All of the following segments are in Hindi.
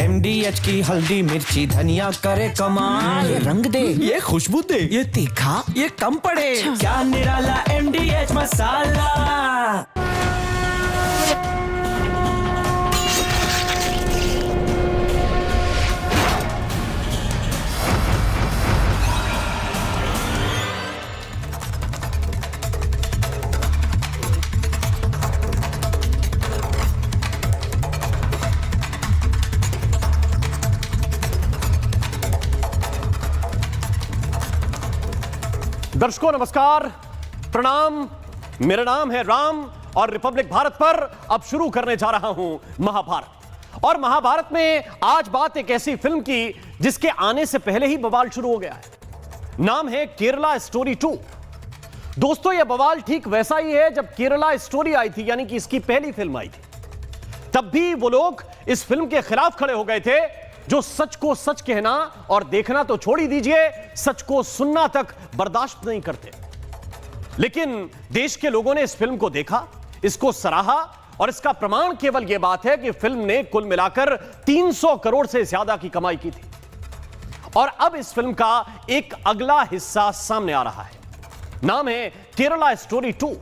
MDH की हल्दी मिर्ची धनिया करे कमाल। ये रंग दे, ये खुशबू दे, ये तीखा, ये कम पड़े। अच्छा। क्या निराला MDH मसाला। दर्शकों नमस्कार, प्रणाम। मेरा नाम है राम और रिपब्लिक भारत पर अब शुरू करने जा रहा हूं महाभारत। और महाभारत में आज बात एक ऐसी फिल्म की जिसके आने से पहले ही बवाल शुरू हो गया है। नाम है केरला स्टोरी 2। दोस्तों यह बवाल ठीक वैसा ही है जब केरला स्टोरी आई थी, यानी कि इसकी पहली फिल्म आई थी। तब भी वो लोग इस फिल्म के खिलाफ खड़े हो गए थे जो सच को सच कहना और देखना तो छोड़ ही दीजिए, सच को सुनना तक बर्दाश्त नहीं करते। लेकिन देश के लोगों ने इस फिल्म को देखा, इसको सराहा और इसका प्रमाण केवल यह बात है कि फिल्म ने कुल मिलाकर 300 करोड़ से ज्यादा की कमाई की थी। और अब इस फिल्म का एक अगला हिस्सा सामने आ रहा है। नाम है केरला स्टोरी 2।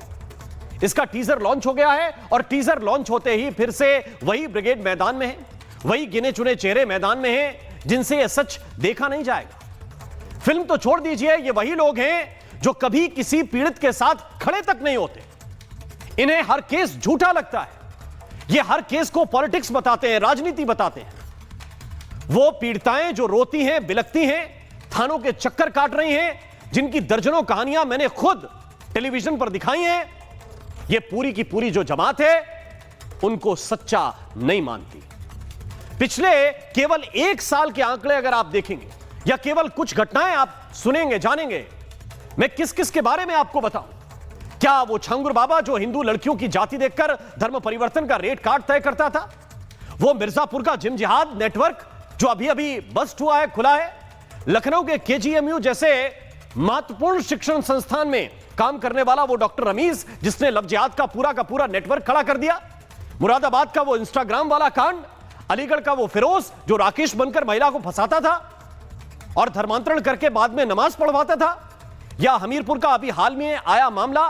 इसका टीजर लॉन्च हो गया है और टीजर लॉन्च होते ही फिर से वही ब्रिगेड मैदान में है, वही गिने चुने चेहरे मैदान में हैं जिनसे यह सच देखा नहीं जाएगा। फिल्म तो छोड़ दीजिए, ये वही लोग हैं जो कभी किसी पीड़ित के साथ खड़े तक नहीं होते। इन्हें हर केस झूठा लगता है। ये हर केस को पॉलिटिक्स बताते हैं, राजनीति बताते हैं। वो पीड़िताएं जो रोती हैं, बिलखती हैं, थानों के चक्कर काट रही हैं, जिनकी दर्जनों कहानियां मैंने खुद टेलीविजन पर दिखाई हैं, ये पूरी की पूरी जो जमात है उनको सच्चा नहीं मानती। पिछले केवल 1 साल के आंकड़े अगर आप देखेंगे या केवल कुछ घटनाएं आप सुनेंगे, जानेंगे, मैं किस किस के बारे में आपको बताऊं। क्या वो छंगुर बाबा जो हिंदू लड़कियों की जाति देखकर धर्म परिवर्तन का रेट कार्ड तय करता था, वो मिर्जापुर का जिम जिहाद नेटवर्क जो अभी अभी बस्ट हुआ है, खुला है, लखनऊ के KGMU जैसे महत्वपूर्ण शिक्षण संस्थान में काम करने वाला वो डॉक्टर रमीज जिसने लव जिहाद का पूरा नेटवर्क खड़ा कर दिया, मुरादाबाद का वो इंस्टाग्राम वाला कांड, अलीगढ़ का वो फिरोज जो राकेश बनकर महिला को फंसाता था और धर्मांतरण करके बाद में नमाज पढ़वाता था, या हमीरपुर का अभी हाल में आया मामला,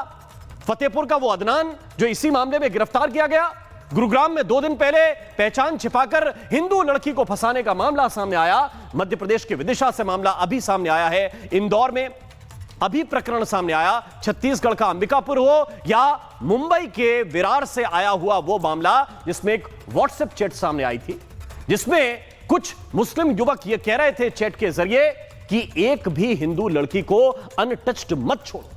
फतेहपुर का वो अदनान जो इसी मामले में गिरफ्तार किया गया, गुरुग्राम में 2 दिन पहले पहचान छिपाकर हिंदू लड़की को फंसाने का मामला सामने आया, मध्य प्रदेश के विदिशा से मामला अभी सामने आया है, इंदौर में अभी प्रकरण सामने आया, छत्तीसगढ़ का अंबिकापुर हो या मुंबई के विरार से आया हुआ वो मामला जिसमें एक व्हाट्सएप चैट सामने आई थी जिसमें कुछ मुस्लिम युवक ये कह रहे थे चैट के जरिए कि एक भी हिंदू लड़की को अनटच्ड मत छोड़ो।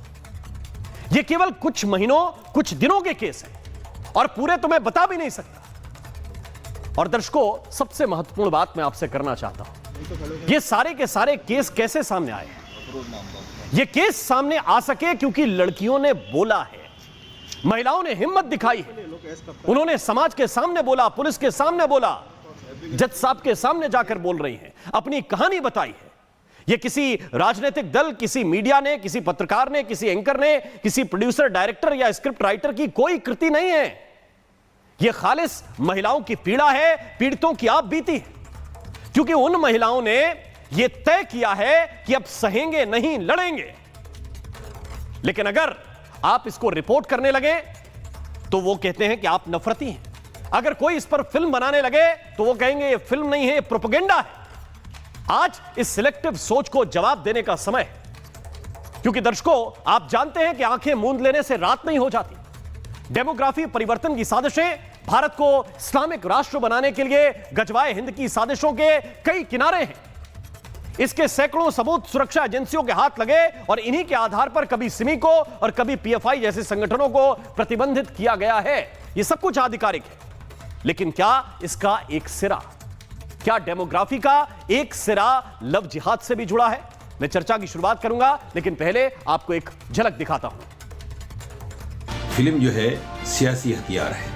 ये केवल कुछ महीनों, कुछ दिनों के केस हैं और पूरे तो मैं बता भी नहीं सकता। और दर्शकों, सबसे महत्वपूर्ण बात मैं आपसे करना चाहता हूं, ये सारे के सारे केस कैसे सामने आए हैं? ये केस सामने आ सके क्योंकि लड़कियों ने बोला है, महिलाओं ने हिम्मत दिखाई है, उन्होंने समाज के सामने बोला, पुलिस के सामने बोला, जज साहब के सामने जाकर बोल रही हैं, अपनी कहानी बताई है। ये किसी राजनीतिक दल, किसी मीडिया ने, किसी पत्रकार ने, किसी एंकर ने, किसी प्रोड्यूसर, डायरेक्टर या स्क्रिप्ट राइटर की कोई कृति नहीं है। यह खालिस महिलाओं की पीड़ा है, पीड़ितों की आप बीती है, क्योंकि उन महिलाओं ने यह तय किया है कि अब सहेंगे नहीं, लड़ेंगे। लेकिन अगर आप इसको रिपोर्ट करने लगे तो वो कहते हैं कि आप नफरती हैं। अगर कोई इस पर फिल्म बनाने लगे तो वो कहेंगे ये फिल्म नहीं है, ये प्रोपेगेंडा है। आज इस सिलेक्टिव सोच को जवाब देने का समय है, क्योंकि दर्शकों आप जानते हैं कि आंखें मूंद लेने से रात नहीं हो जाती। डेमोग्राफी परिवर्तन की साजिशें, भारत को इस्लामिक राष्ट्र बनाने के लिए गजवाए हिंद की साजिशों के कई किनारे हैं। इसके सैकड़ों सबूत सुरक्षा एजेंसियों के हाथ लगे और इन्हीं के आधार पर कभी सिमी को और कभी PFI जैसे संगठनों को प्रतिबंधित किया गया है। यह सब कुछ आधिकारिक है, लेकिन क्या इसका एक सिरा, क्या डेमोग्राफी का एक सिरा लव जिहाद से भी जुड़ा है? मैं चर्चा की शुरुआत करूंगा, लेकिन पहले आपको एक झलक दिखाता हूं। फिल्म जो है सियासी हथियार है।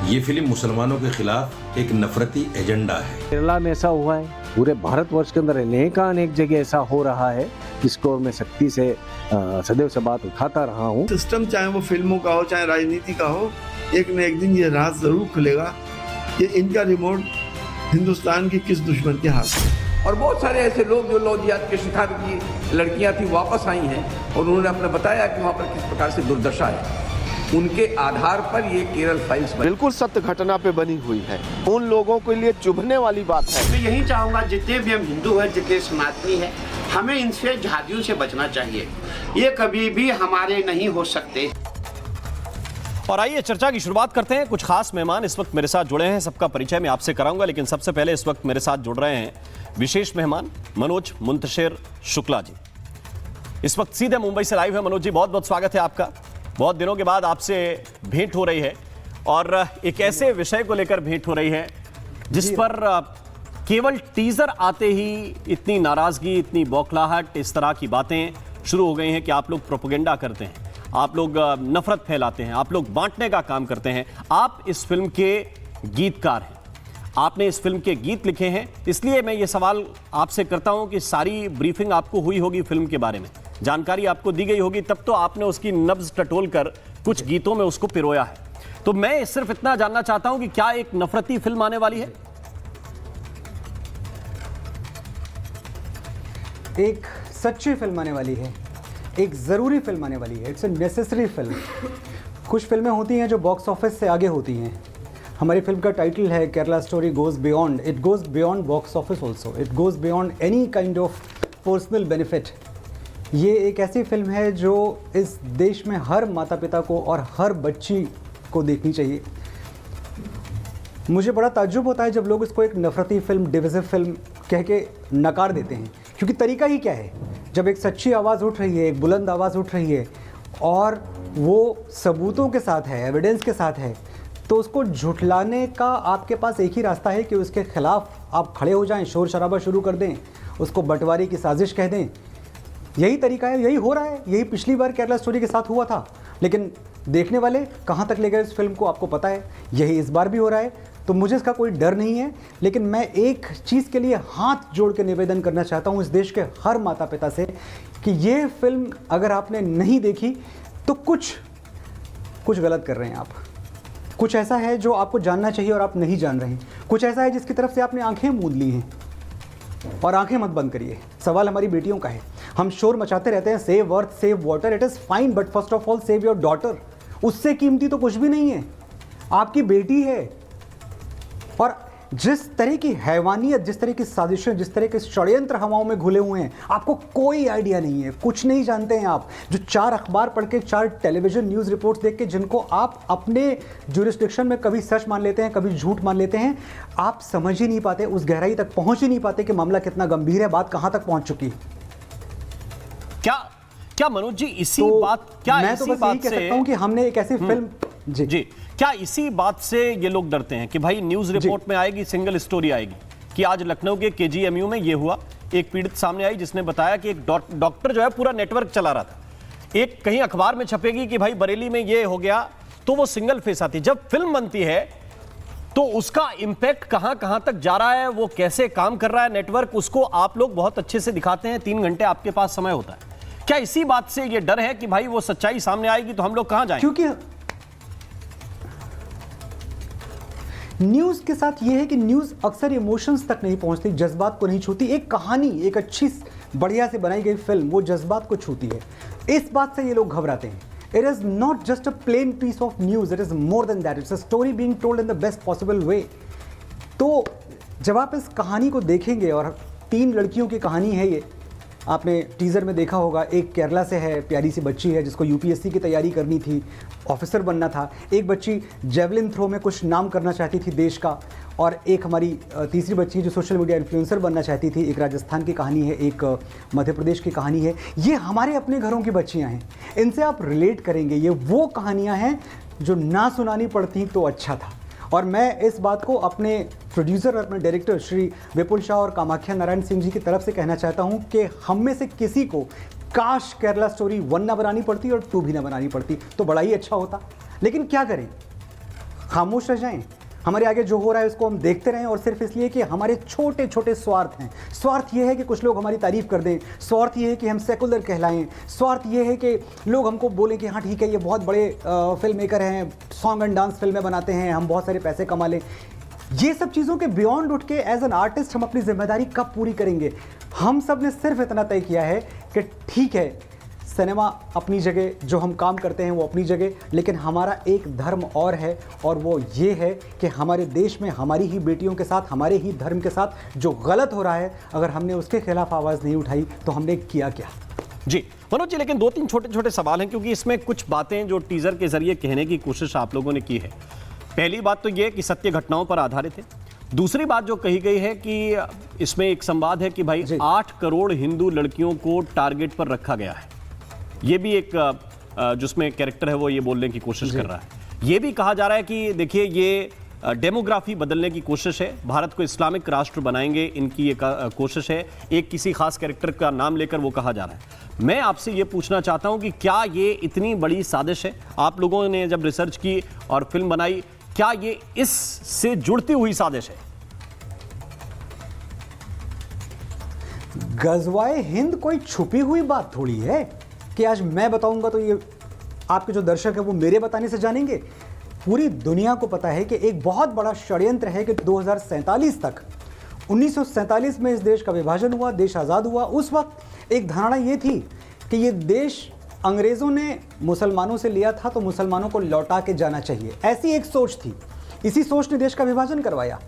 ये फिल्म मुसलमानों के खिलाफ एक नफरती एजेंडा है। केरला में ऐसा हुआ है, पूरे भारतवर्ष के अंदर अनेक जगह ऐसा हो रहा है, जिसको मैं सख्ती से सदैव से बात उठाता रहा हूँ। सिस्टम चाहे वो फिल्मों का हो चाहे राजनीति का हो, एक न एक दिन ये राज जरूर खुलेगा कि इनका रिमोट हिंदुस्तान की किस दुश्मन के हाथ में। और बहुत सारे ऐसे लोग जो लव जिहाद के शिकार की लड़कियां थी वापस आई हैं और उन्होंने अपने बताया कि वहाँ पर किस प्रकार से दुर्दशा है। उनके आधार पर ये केरल फाइल्स बनी। बिल्कुल सत्य घटना पे बनी हुई है। उन लोगों के लिए चुभने वाली बात है। मैं यही चाहूँगा जितने भी हम हिंदू हैं, जितने सनातनी हैं, हमें इनसे जिहादियों से बचना चाहिए। ये कभी भी हमारे नहीं हो सकते। और आइए चर्चा की शुरुआत करते हैं। कुछ खास मेहमान इस वक्त मेरे साथ जुड़े हैं, सबका परिचय मैं आपसे कराऊंगा, लेकिन सबसे पहले इस वक्त मेरे साथ जुड़ रहे हैं विशेष मेहमान मनोज मुंतशिर शुक्ला जी। इस वक्त सीधे मुंबई से लाइव है। मनोज जी, बहुत बहुत स्वागत है आपका। बहुत दिनों के बाद आपसे भेंट हो रही है और एक ऐसे विषय को लेकर भेंट हो रही है जिस पर केवल टीजर आते ही इतनी नाराजगी, इतनी बौखलाहट, इस तरह की बातें शुरू हो गई हैं कि आप लोग प्रोपेगेंडा करते हैं, आप लोग नफरत फैलाते हैं, आप लोग बांटने का काम करते हैं। आप इस फिल्म के गीतकार हैं, आपने इस फिल्म के गीत लिखे हैं, इसलिए मैं ये सवाल आपसे करता हूं कि सारी ब्रीफिंग आपको हुई होगी फिल्म के बारे में, जानकारी आपको दी गई होगी, तब तो आपने उसकी नब्ज टटोल कर कुछ गीतों में उसको पिरोया है। तो मैं सिर्फ इतना जानना चाहता हूं कि क्या एक नफरती फिल्म आने वाली है? एक सच्ची फिल्म आने वाली है, एक ज़रूरी फिल्म आने वाली है। It's a necessary film. कुछ फिल्में होती हैं जो बॉक्स ऑफिस से आगे होती हैं। हमारी फिल्म का टाइटल है Kerala story goes beyond. It goes beyond box office also, it goes beyond any kind of personal benefit. ये एक ऐसी फिल्म है जो इस देश में हर माता पिता को और हर बच्ची को देखनी चाहिए। मुझे बड़ा ताज्जुब होता है जब लोग इसको एक नफरती फिल्म, डिविजिव फिल्म कह के नकार देते हैं, क्योंकि तरीका ही क्या है। जब एक सच्ची आवाज़ उठ रही है, एक बुलंद आवाज़ उठ रही है और वो सबूतों के साथ है, एविडेंस के साथ है, तो उसको झुठलाने का आपके पास एक ही रास्ता है कि उसके खिलाफ आप खड़े हो जाएं, शोर शराबा शुरू कर दें, उसको बंटवारे की साजिश कह दें। यही तरीका है, यही हो रहा है। यही पिछली बार केरला स्टोरी के साथ हुआ था, लेकिन देखने वाले कहाँ तक ले गए इस फिल्म को आपको पता है। यही इस बार भी हो रहा है, तो मुझे इसका कोई डर नहीं है। लेकिन मैं एक चीज़ के लिए हाथ जोड़ के निवेदन करना चाहता हूँ इस देश के हर माता पिता से कि ये फिल्म अगर आपने नहीं देखी तो कुछ गलत कर रहे हैं आप। कुछ ऐसा है जो आपको जानना चाहिए और आप नहीं जान रहे हैं। कुछ ऐसा है जिसकी तरफ से आपने आंखें मूंद ली हैं, और आंखें मत बंद करिए। सवाल हमारी बेटियों का है। हम शोर मचाते रहते हैं, save earth, save water, it is fine, but first of all save your daughter. उससे कीमती तो कुछ भी नहीं है, आपकी बेटी है। और जिस तरह की हैवानियत, जिस तरह की साजिशें, जिस तरह के षड्यंत्र हवाओं में घुले हुए हैं, आपको कोई आइडिया नहीं है, कुछ नहीं जानते हैं आप। जो 4 अखबार पढ़ के, 4 टेलीविजन न्यूज़ रिपोर्ट्स देख के, जिनको आप अपने ज्यूरिस्डिक्शन में कभी सच मान लेते हैं, कभी झूठ मान लेते हैं, आप समझ ही नहीं पाते, उस गहराई तक पहुंच ही नहीं पाते कि मामला कितना गंभीर है, बात कहां तक पहुंच चुकी है। क्या मनोज जी इसी तो बात, क्या मैं इसी तो बस बात यही कह से सकता हूं कि हमने एक ऐसी फिल्म जी, क्या इसी बात से ये लोग डरते हैं कि भाई न्यूज रिपोर्ट में आएगी, सिंगल स्टोरी आएगी कि आज लखनऊ के केजीएमयू में ये हुआ, एक पीड़ित सामने आई जिसने बताया कि एक डॉक्टर जो है पूरा नेटवर्क चला रहा था, एक कहीं अखबार में छपेगी कि भाई बरेली में ये हो गया, तो वो सिंगल फेस आती। जब फिल्म बनती है तो उसका इंपैक्ट कहां कहां तक जा रहा है, वो कैसे काम कर रहा है नेटवर्क, उसको आप लोग बहुत अच्छे से दिखाते हैं। 3 घंटे आपके पास समय होता है। क्या इसी बात से ये डर है कि भाई वो सच्चाई सामने आएगी तो हम लोग कहां जाएंगे? क्योंकि न्यूज़ के साथ ये है कि न्यूज़ अक्सर इमोशंस तक नहीं पहुंचती, जज्बात को नहीं छूती। एक कहानी, एक अच्छी बढ़िया से बनाई गई फिल्म वो जज्बात को छूती है। इस बात से ये लोग घबराते हैं। It is not just a plain piece of news, it is more than that, it's a story being told in the best possible way. तो जब आप इस कहानी को देखेंगे, और 3 लड़कियों की कहानी है ये, आपने टीज़र में देखा होगा। एक केरला से है, प्यारी सी बच्ची है जिसको यूपीएससी की तैयारी करनी थी, ऑफिसर बनना था। एक बच्ची जेवलिन थ्रो में कुछ नाम करना चाहती थी देश का, और एक हमारी तीसरी बच्ची जो सोशल मीडिया इन्फ्लुएंसर बनना चाहती थी। एक राजस्थान की कहानी है, एक मध्य प्रदेश की कहानी है। ये हमारे अपने घरों की बच्चियां हैं, इनसे आप रिलेट करेंगे। ये वो कहानियां हैं जो ना सुनानी पड़ती तो अच्छा था। और मैं इस बात को अपने प्रोड्यूसर और अपने डायरेक्टर श्री विपुल शाह और कामाख्या नारायण सिंह जी की तरफ से कहना चाहता हूं कि हम में से किसी को काश केरला स्टोरी 1 ना बनानी पड़ती और 2 भी ना बनानी पड़ती, तो बड़ा ही अच्छा होता। लेकिन क्या करें, खामोश रह जाएं? हमारे आगे जो हो रहा है उसको हम देखते रहें, और सिर्फ इसलिए कि हमारे छोटे छोटे स्वार्थ हैं। स्वार्थ ये है कि कुछ लोग हमारी तारीफ़ कर दें, स्वार्थ ये है कि हम सेकुलर कहलाएं, स्वार्थ ये है कि लोग हमको बोलें कि हाँ ठीक है, ये बहुत बड़े फिल्म मेकर हैं, सॉन्ग एंड डांस फिल्में बनाते हैं, हम बहुत सारे पैसे कमा लें। ये सब चीज़ों के बियॉन्ड उठ के एज एन आर्टिस्ट हम अपनी जिम्मेदारी कब पूरी करेंगे? हम सब ने सिर्फ इतना तय किया है कि ठीक है, सिनेमा अपनी जगह, जो हम काम करते हैं वो अपनी जगह, लेकिन हमारा एक धर्म और है, और वो ये है कि हमारे देश में हमारी ही बेटियों के साथ, हमारे ही धर्म के साथ जो गलत हो रहा है, अगर हमने उसके खिलाफ आवाज़ नहीं उठाई तो हमने किया क्या? जी मनोज जी, लेकिन 2-3 छोटे छोटे सवाल हैं, क्योंकि इसमें कुछ बातें जो टीजर के जरिए कहने की कोशिश आप लोगों ने की है। पहली बात तो ये कि सत्य घटनाओं पर आधारित है। दूसरी बात जो कही गई है कि इसमें एक संवाद है कि भाई 8 करोड़ हिंदू लड़कियों को टारगेट पर रखा गया है। ये भी एक जिसमें कैरेक्टर है वो ये बोलने की कोशिश कर रहा है। ये भी कहा जा रहा है कि देखिए ये डेमोग्राफी बदलने की कोशिश है, भारत को इस्लामिक राष्ट्र बनाएंगे, इनकी ये कोशिश है। एक किसी खास कैरेक्टर का नाम लेकर वो कहा जा रहा है। मैं आपसे ये पूछना चाहता हूं कि क्या ये इतनी बड़ी साजिश है? आप लोगों ने जब रिसर्च की और फिल्म बनाई, क्या ये इससे जुड़ती हुई साजिश है? गजवाए हिंद कोई छुपी हुई बात थोड़ी है कि आज मैं बताऊंगा तो ये आपके जो दर्शक है वो मेरे बताने से जानेंगे। पूरी दुनिया को पता है कि एक बहुत बड़ा षड्यंत्र है कि 2047 तक, 1947 में इस देश का विभाजन हुआ, देश आज़ाद हुआ। उस वक्त एक धारणा ये थी कि ये देश अंग्रेज़ों ने मुसलमानों से लिया था तो मुसलमानों को लौटा के जाना चाहिए, ऐसी एक सोच थी। इसी सोच ने देश का विभाजन करवाया,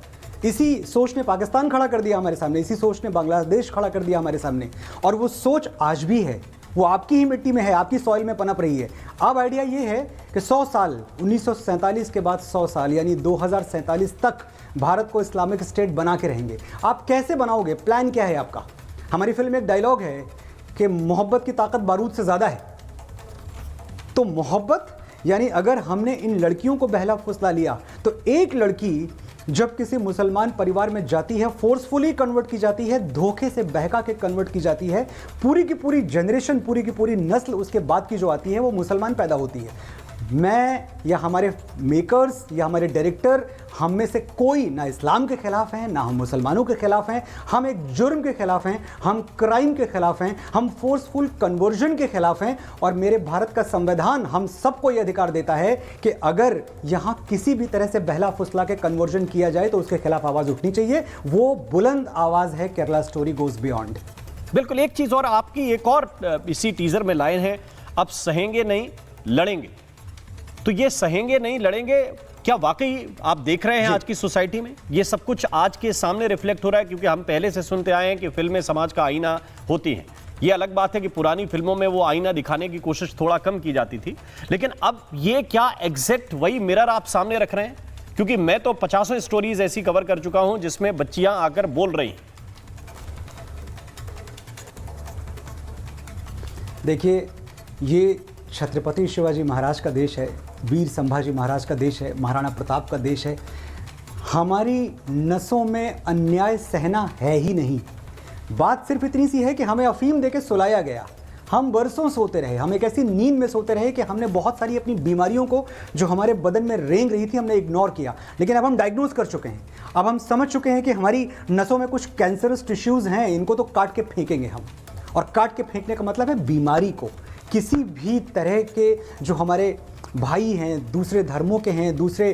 इसी सोच ने पाकिस्तान खड़ा कर दिया हमारे सामने, इसी सोच ने बांग्लादेश खड़ा कर दिया हमारे सामने। और वो सोच आज भी है, वो आपकी ही मिट्टी में है, आपकी सॉइल में पनप रही है। अब आइडिया ये है कि 100 साल, 1947 के बाद 100 साल यानी 2047 तक भारत को इस्लामिक स्टेट बना के रहेंगे। आप कैसे बनाओगे? प्लान क्या है आपका? हमारी फिल्म में एक डायलॉग है कि मोहब्बत की ताकत बारूद से ज़्यादा है। तो मोहब्बत यानी अगर हमने इन लड़कियों को बहला फुसला लिया तो एक लड़की जब किसी मुसलमान परिवार में जाती है, फोर्सफुली कन्वर्ट की जाती है, धोखे से बहका के कन्वर्ट की जाती है, पूरी की पूरी जनरेशन, पूरी की पूरी नस्ल उसके बाद की जो आती है वो मुसलमान पैदा होती है। मैं या हमारे मेकर्स या हमारे डायरेक्टर, हम में से कोई ना इस्लाम के खिलाफ हैं, ना हम मुसलमानों के खिलाफ हैं। हम एक जुर्म के खिलाफ हैं, हम क्राइम के खिलाफ हैं, हम फोर्सफुल कन्वर्जन के खिलाफ हैं। और मेरे भारत का संविधान हम सबको ये अधिकार देता है कि अगर यहाँ किसी भी तरह से बहला फुसला के कन्वर्जन किया जाए तो उसके खिलाफ आवाज़ उठनी चाहिए। वो बुलंद आवाज़ है केरला स्टोरी गोज बियॉन्ड। बिल्कुल। एक चीज़ और आपकी एक और इसी टीजर में लाइन है, अब सहेंगे नहीं लड़ेंगे। तो ये सहेंगे नहीं लड़ेंगे, क्या वाकई आप देख रहे हैं आज की सोसाइटी में ये सब कुछ आज के सामने रिफ्लेक्ट हो रहा है? क्योंकि हम पहले से सुनते आए हैं कि फिल्में समाज का आईना होती हैं। ये अलग बात है कि पुरानी फिल्मों में वो आईना दिखाने की कोशिश थोड़ा कम की जाती थी, लेकिन अब ये क्या एग्जैक्ट वही मिरर आप सामने रख रहे हैं? क्योंकि मैं तो 50 स्टोरीज ऐसी कवर कर चुका हूं जिसमें बच्चियां आकर बोल रही हैं। देखिए, ये छत्रपति शिवाजी महाराज का देश है, वीर संभाजी महाराज का देश है, महाराणा प्रताप का देश है। हमारी नसों में अन्याय सहना है ही नहीं। बात सिर्फ इतनी सी है कि हमें अफीम देके सुलाया गया, हम बरसों सोते रहे, हम एक ऐसी नींद में सोते रहे कि हमने बहुत सारी अपनी बीमारियों को जो हमारे बदन में रेंग रही थी हमने इग्नोर किया। लेकिन अब हम डायग्नोज कर चुके हैं, अब हम समझ चुके हैं कि हमारी नसों में कुछ कैंसरस टिश्यूज़ हैं, इनको तो काट के फेंकेंगे हम। और काट के फेंकने का मतलब है बीमारी को। किसी भी तरह के जो हमारे भाई हैं, दूसरे धर्मों के हैं, दूसरे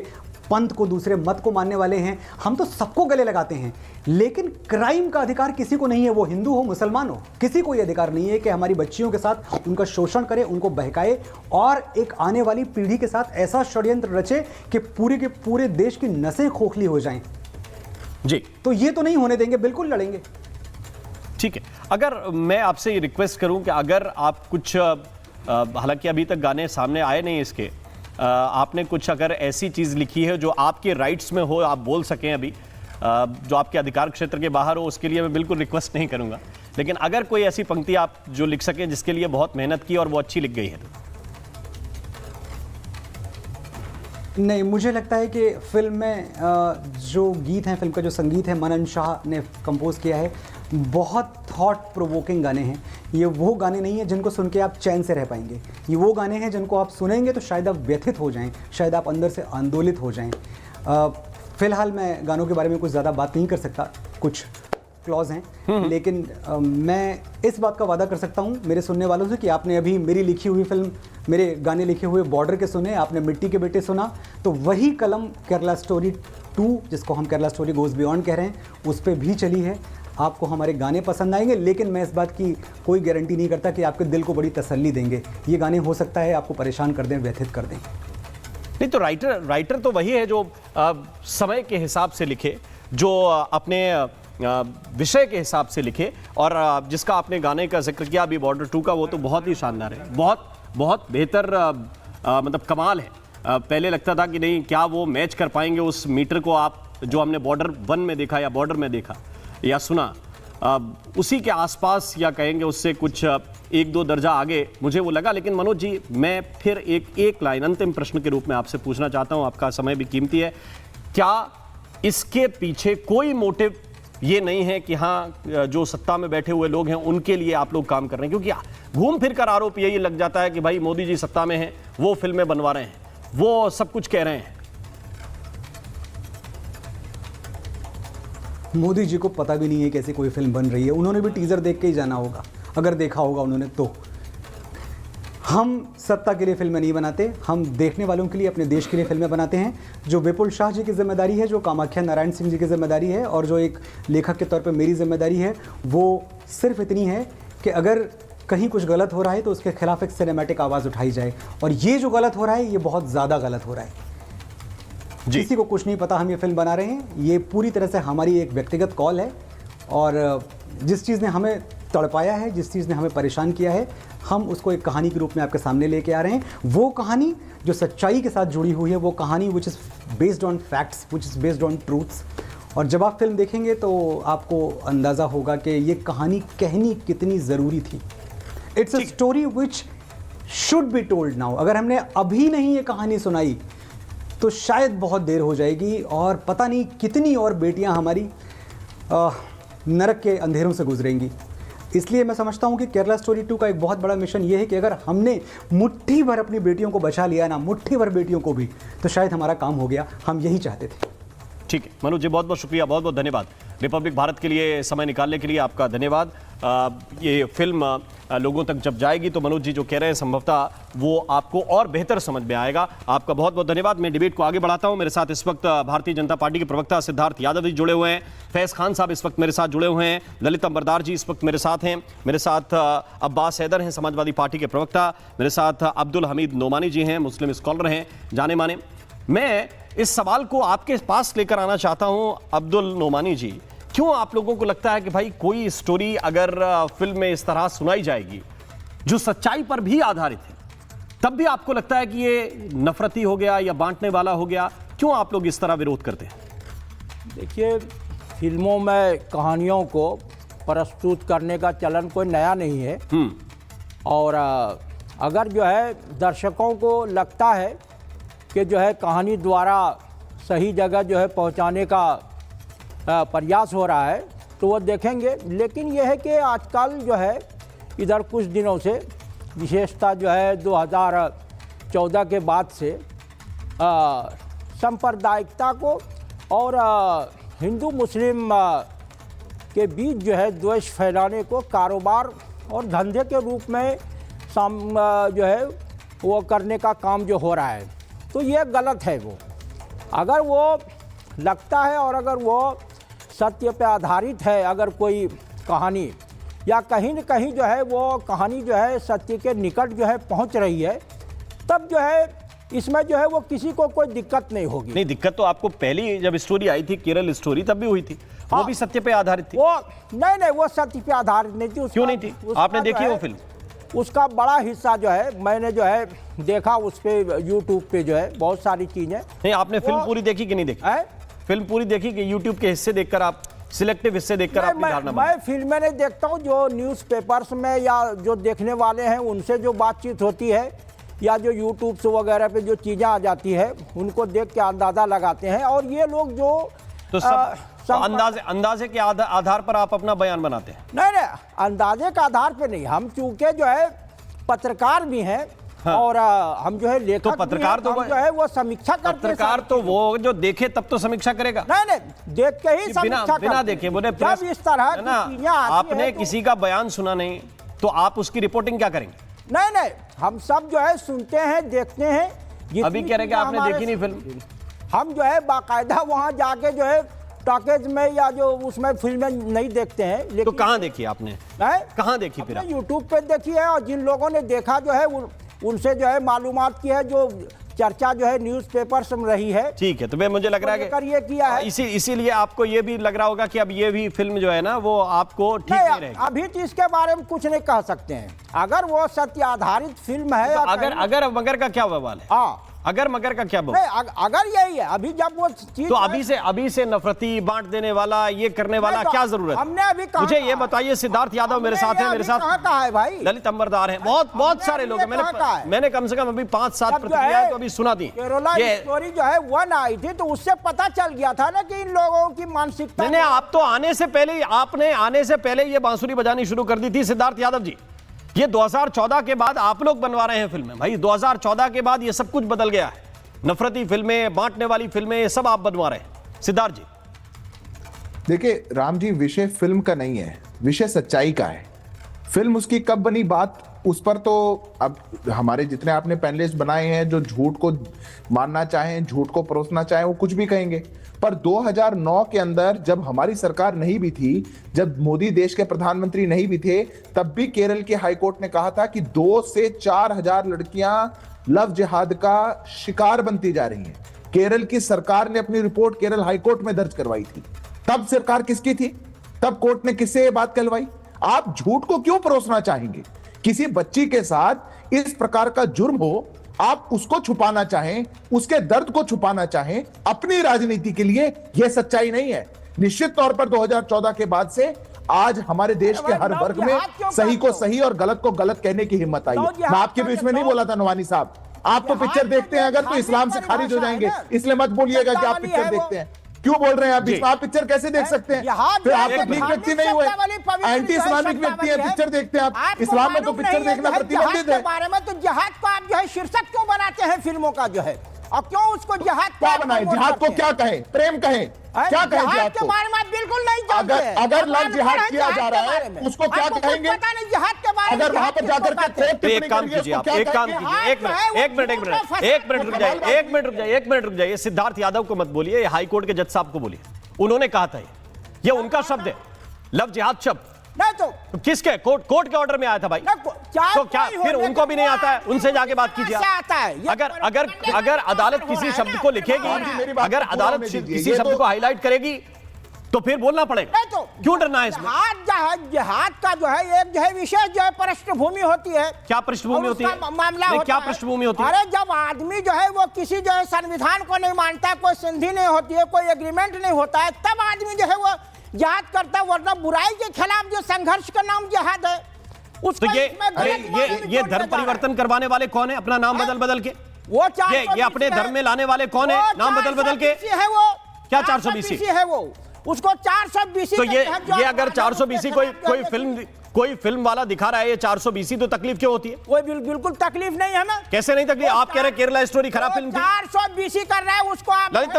पंथ को, दूसरे मत को मानने वाले हैं, हम तो सबको गले लगाते हैं। लेकिन क्राइम का अधिकार किसी को नहीं है, वो हिंदू हो मुसलमान हो, किसी को ये अधिकार नहीं है कि हमारी बच्चियों के साथ उनका शोषण करे, उनको बहकाए और एक आने वाली पीढ़ी के साथ ऐसा षड्यंत्र रचे कि पूरे के पूरे देश की नसें खोखली हो जाएं। जी, तो ये तो नहीं होने देंगे, बिल्कुल लड़ेंगे। ठीक है। अगर मैं आपसे ये रिक्वेस्ट करूं कि अगर आप कुछ, हालांकि अभी तक गाने सामने आए नहीं इसके, आपने कुछ अगर ऐसी चीज़ लिखी है जो आपके राइट्स में हो, आप बोल सकें अभी, जो आपके अधिकार क्षेत्र के बाहर हो, उसके लिए मैं बिल्कुल रिक्वेस्ट नहीं करूंगा। लेकिन अगर कोई ऐसी पंक्ति आप जो लिख सकें जिसके लिए बहुत मेहनत की और वो अच्छी लिख गई है तो। नहीं, मुझे लगता है कि फिल्म में जो गीत हैं, फिल्म का जो संगीत है मनन शाह ने कंपोज किया है, बहुत थॉट प्रोवोकिंग गाने हैं। ये वो गाने नहीं हैं जिनको सुन के आप चैन से रह पाएंगे, ये वो गाने हैं जिनको आप सुनेंगे तो शायद आप व्यथित हो जाएं, शायद आप अंदर से आंदोलित हो जाएं। फ़िलहाल मैं गानों के बारे में कुछ ज़्यादा बात नहीं कर सकता, कुछ क्लॉज हैं, लेकिन मैं इस बात का वादा कर सकता हूँ मेरे सुनने वालों से कि आपने अभी मेरी लिखी हुई फिल्म, मेरे गाने लिखे हुए बॉर्डर के सुने, आपने मिट्टी के बेटे सुना, तो वही कलम केरला स्टोरी 2 जिसको हम केरला स्टोरी गोज बियॉन्ड कह रहे हैं, उस पर भी चली है। आपको हमारे गाने पसंद आएंगे, लेकिन मैं इस बात की कोई गारंटी नहीं करता कि आपके दिल को बड़ी तसल्ली देंगे। ये गाने हो सकता है आपको परेशान कर दें, व्यथित कर दें। नहीं तो राइटर तो वही है जो समय के हिसाब से लिखे, जो अपने विषय के हिसाब से लिखे, और जिसका आपने गाने का जिक्र किया अभी बॉर्डर 2 का, वो तो बहुत ही शानदार है, बहुत बहुत बेहतर, मतलब कमाल है। पहले लगता था कि नहीं क्या वो मैच कर पाएंगे उस मीटर को, आप जो हमने बॉर्डर 1 में देखा या बॉर्डर में देखा या सुना, उसी के आसपास या कहेंगे उससे कुछ 1-2 दर्जा आगे मुझे वो लगा। लेकिन मनोज जी, मैं फिर एक लाइन अंतिम प्रश्न के रूप में आपसे पूछना चाहता हूं, आपका समय भी कीमती है। क्या इसके पीछे कोई मोटिव ये नहीं है कि हाँ जो सत्ता में बैठे हुए लोग हैं उनके लिए आप लोग काम कर रहे हैं? क्योंकि घूम फिर कर आरोप यही लग जाता है कि भाई मोदी जी सत्ता में हैं, वो फिल्में बनवा रहे हैं, वो सब कुछ कह रहे हैं। मोदी जी को पता भी नहीं है कैसी कोई फिल्म बन रही है, उन्होंने भी टीजर देख के ही जाना होगा, अगर देखा होगा उन्होंने तो। हम सत्ता के लिए फिल्में नहीं बनाते, हम देखने वालों के लिए, अपने देश के लिए फिल्में बनाते हैं। जो विपुल शाह जी की जिम्मेदारी है, जो कामाख्या नारायण सिंह जी की जिम्मेदारी है, और जो एक लेखक के तौर पर मेरी जिम्मेदारी है, वो सिर्फ इतनी है कि अगर कहीं कुछ गलत हो रहा है तो उसके खिलाफ एक सिनेमैटिक आवाज़ उठाई जाए। और ये जो गलत हो रहा है ये बहुत ज़्यादा गलत हो रहा है। किसी को कुछ नहीं पता हम ये फिल्म बना रहे हैं, ये पूरी तरह से हमारी एक व्यक्तिगत कॉल है। और जिस चीज़ ने हमें तड़पाया है, जिस चीज़ ने हमें परेशान किया है, हम उसको एक कहानी के रूप में आपके सामने लेके आ रहे हैं। वो कहानी जो सच्चाई के साथ जुड़ी हुई है, वो कहानी which is based on facts, which is based on truths. और जब आप फिल्म देखेंगे तो आपको अंदाज़ा होगा कि ये कहानी कहनी कितनी ज़रूरी थी। It's a story which should be told now. अगर हमने अभी नहीं ये कहानी सुनाई तो शायद बहुत देर हो जाएगी, और पता नहीं कितनी और बेटियां हमारी नरक के अंधेरों से गुजरेंगी। इसलिए मैं समझता हूं कि केरला स्टोरी 2 का एक बहुत बड़ा मिशन ये है कि अगर हमने मुट्ठी भर अपनी बेटियों को बचा लिया ना, मुट्ठी भर बेटियों को भी, तो शायद हमारा काम हो गया। हम यही चाहते थे। ठीक है मनोज जी, बहुत बहुत शुक्रिया, बहुत बहुत धन्यवाद। रिपब्लिक भारत के लिए समय निकालने के लिए आपका धन्यवाद। ये फिल्म लोगों तक जब जाएगी तो मनोज जी जो कह रहे हैं संभवतः वो आपको और बेहतर समझ में आएगा। आपका बहुत बहुत धन्यवाद। मैं डिबेट को आगे बढ़ाता हूं। मेरे साथ इस वक्त भारतीय जनता पार्टी के प्रवक्ता सिद्धार्थ यादव जी जुड़े हुए हैं, फैज खान साहब इस वक्त मेरे साथ जुड़े हुए हैं, ललित अंबरदार जी इस वक्त मेरे साथ हैं, मेरे साथ अब्बास हैदर हैं समाजवादी पार्टी के प्रवक्ता, मेरे साथ अब्दुल हमीद नोमानी जी हैं, मुस्लिम स्कॉलर हैं जाने माने। मैं इस सवाल को आपके पास लेकर आना चाहता हूं अब्दुल नोमानी जी, क्यों आप लोगों को लगता है कि भाई कोई स्टोरी अगर फिल्म में इस तरह सुनाई जाएगी जो सच्चाई पर भी आधारित है, तब भी आपको लगता है कि ये नफरती हो गया या बांटने वाला हो गया? क्यों आप लोग इस तरह विरोध करते हैं? देखिए, फिल्मों में कहानियों को प्रस्तुत करने का चलन कोई नया नहीं है। और अगर जो है दर्शकों को लगता है कि जो है कहानी द्वारा सही जगह जो है पहुंचाने का प्रयास हो रहा है तो वो देखेंगे। लेकिन यह है कि आजकल जो है इधर कुछ दिनों से, विशेषता जो है 2014 के बाद से सांप्रदायिकता को और हिंदू मुस्लिम के बीच जो है द्वेष फैलाने को कारोबार और धंधे के रूप में जो है वो करने का काम जो हो रहा है, तो ये गलत है। वो अगर वो लगता है और अगर वो सत्य पे आधारित है, अगर कोई कहानी या कहीं न कहीं जो है वो कहानी जो है सत्य के निकट जो है पहुंच रही है, तब जो है इसमें जो है वो किसी को कोई दिक्कत नहीं होगी। नहीं, दिक्कत तो आपको पहली जब स्टोरी आई थी केरल स्टोरी तब भी हुई थी। वो भी सत्य पे आधारित थी। वो नहीं, वो सत्य पे आधारित नहीं थी। क्यों नहीं थी? आपने देखी वो फिल्म? उसका बड़ा हिस्सा जो है मैंने जो है देखा, उस पे यूट्यूब पे जो है बहुत सारी चीजें। नहीं, आपने फिल्म पूरी देखी कि नहीं देखी? फिल्म पूरी देखी कि यूट्यूब के हिस्से देखकर आप, सिलेक्टिव हिस्से देखकर आपकी धारणा? मैं फिल्में नहीं देखता हूँ। जो न्यूज़पेपर्स में या जो देखने वाले हैं उनसे जो बातचीत होती है या जो यूट्यूब से वगैरह पे जो चीज़ें आ जाती है उनको देख के अंदाज़ा लगाते हैं। और ये लोग जो तो अंदाजे के आधार पर आप अपना बयान बनाते हैं? नहीं, अंदाजे के आधार पर नहीं। हम चूंकि जो है पत्रकार भी हैं। हाँ। और हम जो है लेखक तो पत्रकार तो जो है वो समीक्षा करते हैं। पत्रकार तो वो जो देखे तब तो समीक्षा करेगा। नहीं, देख के ही समीक्षा बिना देखे बोले जब इस तरह की चीजें आती आपने किसी का बयान सुना नहीं तो आप उसकी रिपोर्टिंग क्या करेंगे? नहीं, हम सब जो है सुनते हैं, देखते हैं। अभी कह रहे कि आपने देखी नहीं फिल्म? हम जो है बाकायदा वहाँ जाके जो है टॉकेज में या जो उसमें फिल्में नहीं देखते हैं। लेकिन तो कहाँ देखी आपने? कहाँ देखी फिर? यूट्यूब पे देखी है, और जिन लोगों ने देखा जो है उनसे जो है मालूमात की है, जो चर्चा जो है न्यूज़पेपर्स में रही है। ठीक है, तो मैं मुझे लग रहा है कि ये किया है, इसीलिए आपको ये भी लग रहा होगा कि अब ये भी फिल्म जो है ना वो आपको ठीक नहीं रहेगी। अभी तो इसके बारे में कुछ नहीं कह सकते हैं। अगर वो सत्य आधारित फिल्म है, तो अगर मगर का क्या बवाल है? हाँ, अगर मगर का क्या बवाल? अगर यही है, अभी जब वो चीज तो अभी से नफरती बांट देने वाला, ये करने वाला क्या जरूरत? हमने अभी कहा, मुझे ये बताइए, सिद्धार्थ यादव मेरे साथ है, मेरे साथ कहा है भाई, ललित अंबरदार हैं, बहुत सारे लोग हैं। मैंने कम से कम अभी 5-7 प्रतिक्रियाएं तो अभी सुना दी। केरला स्टोरी जो है 1 आई थी, तो उससे पता चल गया था ना कि इन लोगों की मानसिकता। नहीं, आप तो आपने आने से पहले ये बांसुरी बजानी शुरू कर दी थी सिद्धार्थ यादव जी। ये 2014 के बाद आप लोग बनवा रहे हैं फिल्में भाई। 2014 के बाद ये सब कुछ बदल गया है। नफरती फिल्में, बांटने वाली फिल्में, ये सब आप बनवा रहे हैं सिद्धार्थ जी। देखिए राम जी, विषय फिल्म का नहीं है, विषय सच्चाई का है। फिल्म उसकी कब बनी बात उस पर तो अब हमारे जितने आपने पैनलिस्ट बनाए हैं जो झूठ को मानना चाहें, झूठ को परोसना चाहें, वो कुछ भी कहेंगे। पर 2009 के अंदर जब हमारी सरकार नहीं भी थी, जब मोदी देश के प्रधानमंत्री नहीं भी थे, तब भी केरल के हाईकोर्ट ने कहा था कि 2 से 4 हजार लड़कियां लव जिहाद का शिकार बनती जा रही हैं। केरल की सरकार ने अपनी रिपोर्ट केरल हाईकोर्ट में दर्ज करवाई थी। तब सरकार किसकी थी? तब कोर्ट ने किससे ये बात कहलवाई? आप झूठ को क्यों परोसना चाहेंगे? किसी बच्ची के साथ इस प्रकार का जुर्म हो, आप उसको छुपाना चाहें, उसके दर्द को छुपाना चाहें अपनी राजनीति के लिए, यह सच्चाई नहीं है। निश्चित तौर पर 2014 के बाद से आज हमारे देश के हर वर्ग में सही को सही और गलत को गलत कहने की हिम्मत आई है। मैं आपके बीच में नहीं बोला था नवानी साहब। आप तो पिक्चर देखते हैं, अगर तो इस्लाम से खारिज हो जाएंगे, इसलिए मत बोलिएगा कि आप पिक्चर देखते हैं। क्यों बोल रहे हैं आप? आप पिक्चर कैसे देख सकते हैं? फिर आप तो ठीक व्यक्ति नहीं हुए, एंटी इस्लामिक व्यक्ति है, पिक्चर देखते हैं आप। इस्लाम में तो पिक्चर देखना प्रतिबंधित है। बारे में तो जिहाद को आप जो है शीर्षक क्यों बनाते हैं फिल्मों का जो है, और क्यों उसको जिहाद क्या बनाए? जिहाद को क्या कहें? प्रेम कहें? क्या कहें जिहाद के बारे में? बिल्कुल नहीं जानते। अगर लव जिहाद किया जा रहा है उसको क्या कहेंगे? पता नहीं जिहाद के बारे में। अगर वहां पर जाकर के एक काम कीजिए आप, एक काम कीजिए, एक मिनट रुक जाइए। सिद्धार्थ यादव को मत बोलिए, हाई कोर्ट के जज साहब को बोलिए। उन्होंने कहा था ये उनका शब्द है, लव जिहाद शब्द नहीं। तो किसके? कोर्ट के ऑर्डर में आया था भाई। तो क्या फिर उनको भी नहीं आता है? उनसे जाके बात कीजिए। अगर अदालत किसी शब्द को लिखेगी, अगर अदालत किसी शब्द को हाईलाइट करेगी तो फिर बोलना पड़ेगा। क्यों डरना है इसमें? जिहाद का जो है एक जो है विशेष जो है पृष्ठभूमि होती है। क्या पृष्ठभूमि होती है? मामला होता क्या है। पृष्ठभूमि होती है? अरे जब आदमी जो है वो किसी जो है संविधान को नहीं मानता है, कोई संधि नहीं होती है, कोई एग्रीमेंट नहीं होता है, तब आदमी जो है वो जिहाद करता है। वरना बुराई के खिलाफ जो संघर्ष का नाम जिहाद है, उसको ये धर्म परिवर्तन करवाने वाले कौन है? अपना नाम बदल के वो ये अपने धर्म में लाने वाले कौन है? नाम बदल के है वो। क्या 420 है वो? उसको 420। तो ये अगर 420 कोई फिल्म वाला दिखा रहा है ये 420, तो तकलीफ क्यों होती है? कोई बिल्कुल तकलीफ नहीं है ना। कैसे नहीं तकलीफ? आप कह रहे हैं केरला स्टोरी खराब फिल्म थी। 420 कर रहा है उसको आप। ललित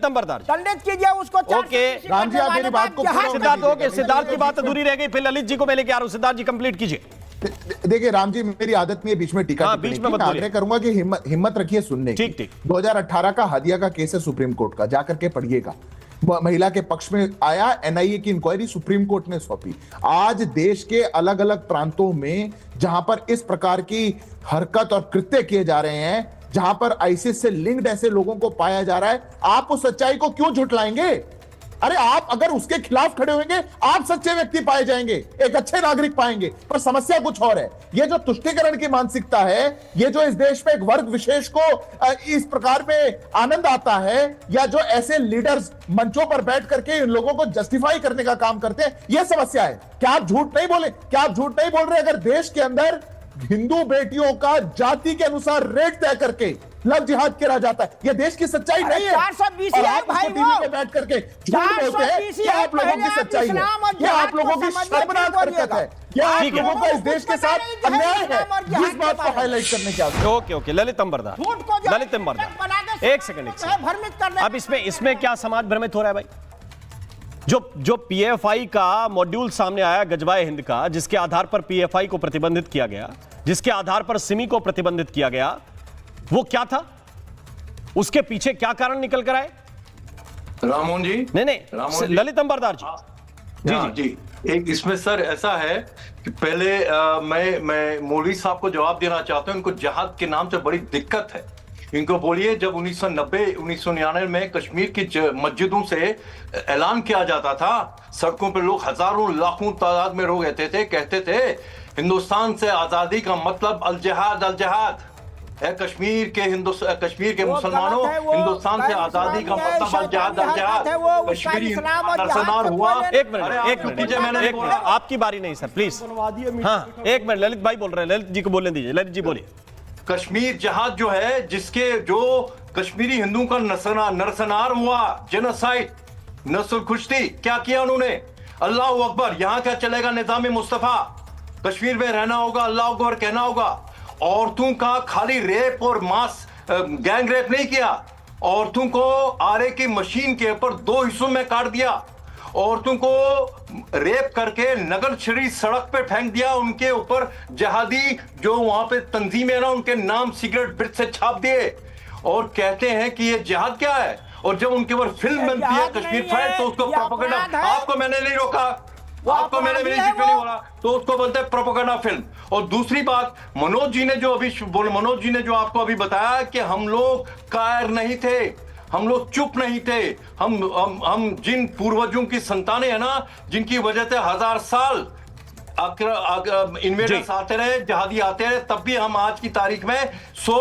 अंबरदार जी, दंडित कीजिए उसको। ओके राम जी, आप मेरी बात को सिद्धार्थ, ओके सिद्धार्थ की बात अधूरी रह गई, फिर ललित जी को मैं लेके आ रहा हूं। सिद्धार्थ जी कंप्लीट कीजिए। देखिए राम जी, मेरी आदत नहीं है बीच में टीका बीच में आग्रह करूंगा कि हिम्मत रखिए सुनने की। ठीक 2018 का हादिया का केस है सुप्रीम कोर्ट का, जाकर के पढ़िएगा। महिला के पक्ष में आया, एनआईए की इंक्वायरी सुप्रीम कोर्ट ने सौंपी। आज देश के अलग अलग प्रांतों में जहां पर इस प्रकार की हरकत और कृत्य किए जा रहे हैं, जहां पर आईसिस से लिंक्ड ऐसे लोगों को पाया जा रहा है, आप उस सच्चाई को क्यों झुठलाएंगे? अरे आप अगर उसके खिलाफ खड़े होंगे, आप सच्चे व्यक्ति पाए जाएंगे, एक अच्छे नागरिक पाएंगे। पर समस्या कुछ और है। ये जो तुष्टीकरण की मानसिकता है, ये जो इस देश में एक वर्ग विशेष को इस प्रकार में आनंद आता है, या जो ऐसे लीडर्स मंचों पर बैठ करके इन लोगों को जस्टिफाई करने का काम करते हैं, ये समस्या है। क्या आप झूठ नहीं बोले? क्या आप झूठ नहीं बोल रहे? अगर देश के अंदर हिंदू बेटियों का जाति के अनुसार रेट तय करके लव जिहाद किया जाता है, यह देश की सच्चाई नहीं है। 420 और आप भाई टीवी पे बैठ करके झूठ बोलते हैं, यह आप लोगों की सच्चाई है, यह आप लोगों की शर्मनाक हरकत है, यह आप लोगों का इस देश के साथ अन्याय है, जिस बात को हाईलाइट करने की आवश्यकता है। ओके ललित अंबरदार, एक सेकंड। अब इसमें क्या समाज भ्रमित हो रहा है भाई? जो पीएफआई का मॉड्यूल सामने आया गजवाए हिंद का, जिसके आधार पर पीएफआई को प्रतिबंधित किया गया, जिसके आधार पर सिमी को प्रतिबंधित किया गया, वो क्या था? उसके पीछे क्या कारण निकल कर आए? राममोहन जी, नहीं ललित अंबरदार जी। जी एक इसमें सर ऐसा है कि पहले मैं मौलवी साहब को जवाब देना चाहता हूं। इनको जहाद के नाम से बड़ी दिक्कत है। इनको बोलिए, जब 1990-1999 में कश्मीर की मस्जिदों से ऐलान किया जाता था, सड़कों पर लोग हजारों लाखों तादाद में लोग कहते थे हिंदुस्तान से आजादी का मतलब अल जिहाद है। कश्मीर के मुसलमानों, हिंदुस्तान से आजादी का मतलब अल जिहाद कश्मीरी नरसंहार हुआ। एक मिनट आपकी बारी नहीं सर, प्लीज। हाँ, एक मिनट, ललित भाई बोल रहे हैं, ललित जी को बोलने दीजिए। ललित जी बोलिए। कश्मीर जहाज जो है, जिसके जो कश्मीरी हिंदुओं का नरसंहार हुआ, जेनोसाइड, नस्ल कुश्ती, क्या किया उन्होंने? अल्लाह अकबर। यहां क्या चलेगा? निजाम मुस्तफा। कश्मीर में रहना होगा, अल्लाह अकबर कहना होगा। औरतों का खाली रेप और मास गैंग रेप नहीं किया, औरतों को आरे की मशीन के ऊपर 2 हिस्सों में काट दिया, औरतों को रेप करके नगर छड़ी सड़क पे फेंक दिया, उनके ऊपर जिहादी जो वहां पे तंजीम है ना, उनके नाम सिगरेट बिट से छाप दिए और कहते हैं कि ये जिहाद क्या है। और जब उनके ऊपर फिल्म बनती है कश्मीर फाइल, तो उसको प्रोपेगेंडा। आपको मैंने नहीं रोका, आपको मैंने नहीं बोला, तो उसको बोलते हैं प्रोपेगेंडा फिल्म। और दूसरी बात, मनोज जी ने जो आपको अभी बताया कि हम लोग कायर नहीं थे, हम लोग चुप नहीं थे। हम जिन पूर्वजों की संतानें हैं ना, जिनकी वजह से 1000 साल इन्वेडर्स आते रहे, जहादी आते रहे, तब भी हम आज की तारीख में 100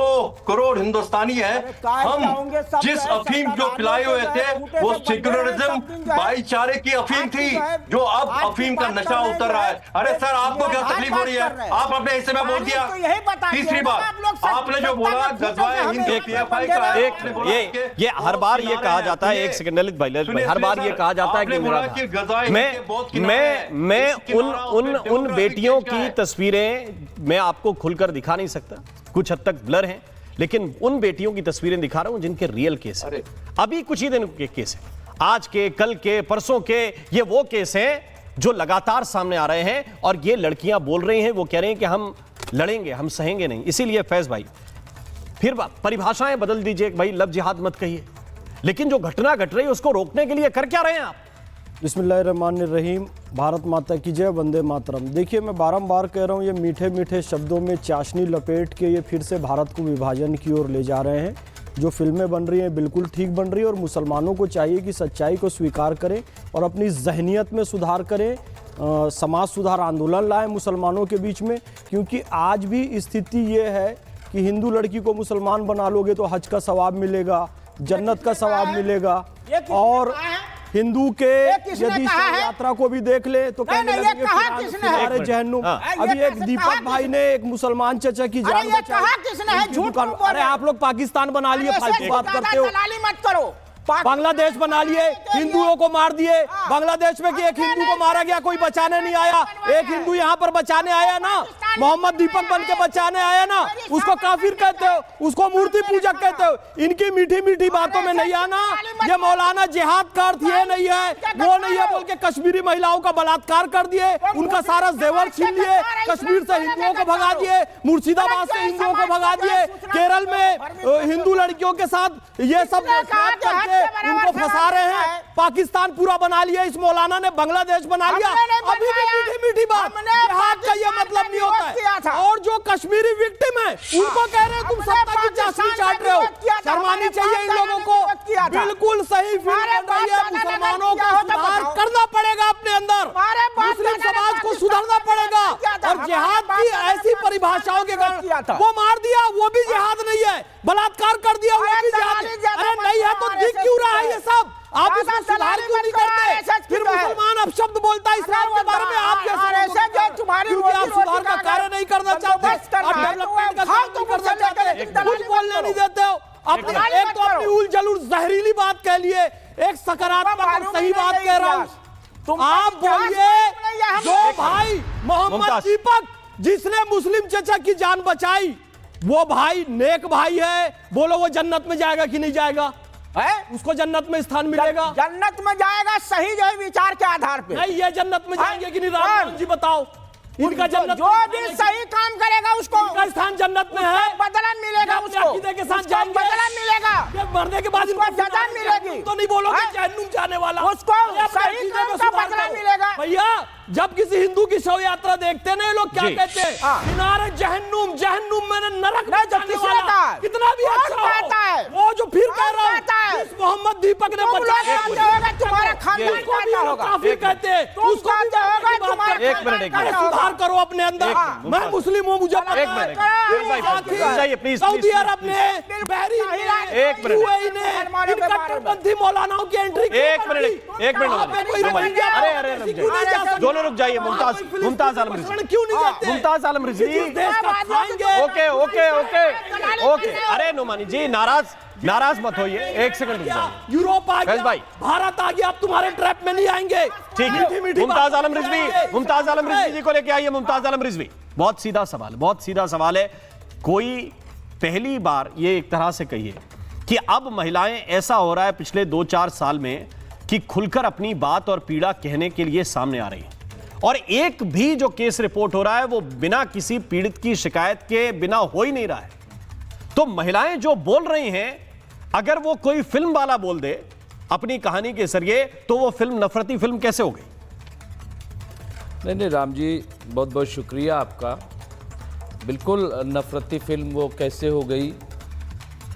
करोड़ हिंदुस्तानी हैं। हम जिस अफीम जो पिलाए हुए थे वो सेक्युलरिज्म, भाईचारे की अफीम थी, जो अब अफीम का नशा उतर रहा है। अरे सर, आपको क्या तकलीफ हो रही है? आप अपने हिस्से में बोल दिया। तीसरी बात, आपने जो बोला गज़वाए हिंद PFI का, ये हर बार ये कहा जाता है। एक सेकंड ललित भाई, हर बार ये कहा जाता है कि मैं उन बेटियों की तस्वीरें मैं आपको खुलकर दिखा नहीं सकता, कुछ हद तक ब्लर हैं, लेकिन उन बेटियों की तस्वीरें दिखा रहा हूं जिनके रियल केस है। अभी कुछ ही दिनों के केस है, आज के, कल के, परसों के, ये वो केस हैं जो लगातार सामने आ रहे हैं। और ये लड़कियां बोल रही हैं, वो कह रहे हैं कि हम लड़ेंगे, हम सहेंगे नहीं। इसीलिए फैज भाई फिर परिभाषाएं बदल दीजिए भाई, लव जिहाद मत कहिए, लेकिन जो घटना घट रही है उसको रोकने के लिए कर क्या रहे हैं आप? बिस्मिल्लाहिर्रहमानिर्रहीम। भारत माता की जय, वंदे मातरम। देखिए, मैं बारंबार कह रहा हूँ, ये मीठे मीठे शब्दों में चाशनी लपेट के ये फिर से भारत को विभाजन की ओर ले जा रहे हैं। जो फिल्में बन रही हैं बिल्कुल ठीक बन रही है, और मुसलमानों को चाहिए कि सच्चाई को स्वीकार करें और अपनी जहनियत में सुधार करें, समाज सुधार आंदोलन लाएं मुसलमानों के बीच में। क्योंकि आज भी स्थिति ये है कि हिंदू लड़की को मुसलमान बना लोगे तो हज का सवाब मिलेगा, जन्नत का सवाब मिलेगा, और हिंदू के यदि यात्रा को भी देख ले तो कहने लगेंगे हमारे जहन्नुम। अभी एक दीपक भाई ने एक मुसलमान चचा की जान बचाई। अरे आप लोग पाकिस्तान बना लिए, फालतू बात करते हो। मत करो, बांग्लादेश बना लिए, हिंदुओं को मार दिए। बांग्लादेश में कि एक हिंदू को मारा गया, कोई बचाने नहीं आया। एक हिंदू यहाँ पर बचाने आया ना, मोहम्मद दीपक बन के बचाने आया ना, उसको काफिर कहते हो, उसको मूर्ति पूजक कहते हो। इनकी मीठी मीठी बातों में नहीं आना। ये मौलाना जिहाद का अर्थ ये नहीं है, वो नहीं है बोल के कश्मीरी महिलाओं का बलात्कार कर दिए, उनका सारा जेवर छीन लिए, कश्मीर से हिंदुओं को भगा दिए, मुर्शिदाबाद से हिंदुओं को भगा दिए, केरल में हिंदू लड़कियों के साथ ये सब उनको फंसा रहे हैं। पाकिस्तान पूरा बना लिया, इस मौलाना ने बांग्लादेश बना लिया। अभी भी मीठी मीठी बात, जिहाद का ये मतलब नहीं होता है। और जो कश्मीरी विक्टिम है उनको कह रहे हैं तुम सत्ता की चाशनी चाट रहे हो। शर्मानी चाहिए इन लोगों को। बिल्कुल सही फिल्म बन रही है। मुसलमानों को सुधार करना पड़ेगा अपने अंदर, मुस्लिम समाज को सुधरना पड़ेगा। और जिहाद की ऐसी परिभाषाओं के कारण वो मार दिया, वो भी जिहाद नहीं है, बलात्कार कर दिया, वो भी जिहाद। अरे नहीं है तो दिख क्यों रहा है ये सब? आप इसको सुधार क्यों नहीं करते? फिर मुसलमान अब शब्द बोलता है इस्लाम के बारे में, आप क्योंकि आप सुधार का कार्य नहीं करना चाहते, आप डेवलपमेंट का कार्य नहीं करना चाहते, कुछ बोलने नहीं देते हो। एक तो अपनी उल जलूल जहरीली बात कह लिए, एक सकारात्मक और सही बात कह रहा हूँ। आप बोलिए, जो भाई मोहम्मद दीपक जिसने मुस्लिम चचा की जान बचाई, वो भाई नेक भाई है, बोलो वो जन्नत में जाएगा कि नहीं जाएगा? है? उसको जन्नत में स्थान मिलेगा? जन्नत में जाएगा सही जो है विचार के आधार पे। नहीं, ये जन्नत में जाएंगे कि नहीं? राम जी बताओ। इनका जन्नत जो भी सही काम करेगा उसको इनका स्थान जन्नत में है, बदला मिलेगा, उसको अकीदे के साथ जाएंगे, बदला मिलेगा, ये मरने के बाद उसको सजा मिलेगी। तो नहीं बोलोगे जहन्नुम जाने वाला, उसको सही काम का बदला मिलेगा। भैया जब किसी हिंदू की शव यात्रा देखते हैं ना, ये लोग क्या कहते हैं, किनारे जहन्नुम, जहन्नुम में नरक में जाने वाला, कितना भी अच्छा हो, वो जो फिर कह रहा है इस मोहम्मद दीपक ने बचाया, तुम्हारा खानदान कहता होगा, काफिर कहते हैं, उसको एक मिनट सुधार करो अपने अंदर। मैं मुस्लिम हूँ, मुझे प्लीज सऊदी अरब ने, बहरीन ने, यूएई ने इन कट्टरपंथी मौलानाओं की एंट्री, एक मिनट, अरे दोनों रुक जाइए। मुमताज आलम रिजवी, क्यों नहीं जाते? Mumtaz Alam Rizvi, okay okay okay okay. अरे नुमानी जी नाराज मत होइए, एक सेकंड रुक जाइए। यूरोप आ गया, भाई भारत आ गया, अब तुम्हारे ट्रैप में नहीं आएंगे। ठीक है, मुमताज आलम रिजवी जी को लेके आइए। मुमताज आलम रिजवी, बहुत सीधा सवाल है। कोई पहली बार ये एक तरह से कहिए कि अब महिलाएं, ऐसा हो रहा है पिछले 2-4 साल में कि खुलकर अपनी बात और पीड़ा कहने के लिए सामने आ रही है, और एक भी जो केस रिपोर्ट हो रहा है वो बिना किसी पीड़ित की शिकायत के बिना हो ही नहीं रहा है। तो महिलाएं जो बोल रही हैं, अगर वो कोई फिल्म वाला बोल दे अपनी कहानी के जरिए, तो वो फिल्म नफरती फिल्म कैसे हो गई? नहीं राम जी, बहुत बहुत शुक्रिया आपका। बिल्कुल नफरती फिल्म वो कैसे हो गई,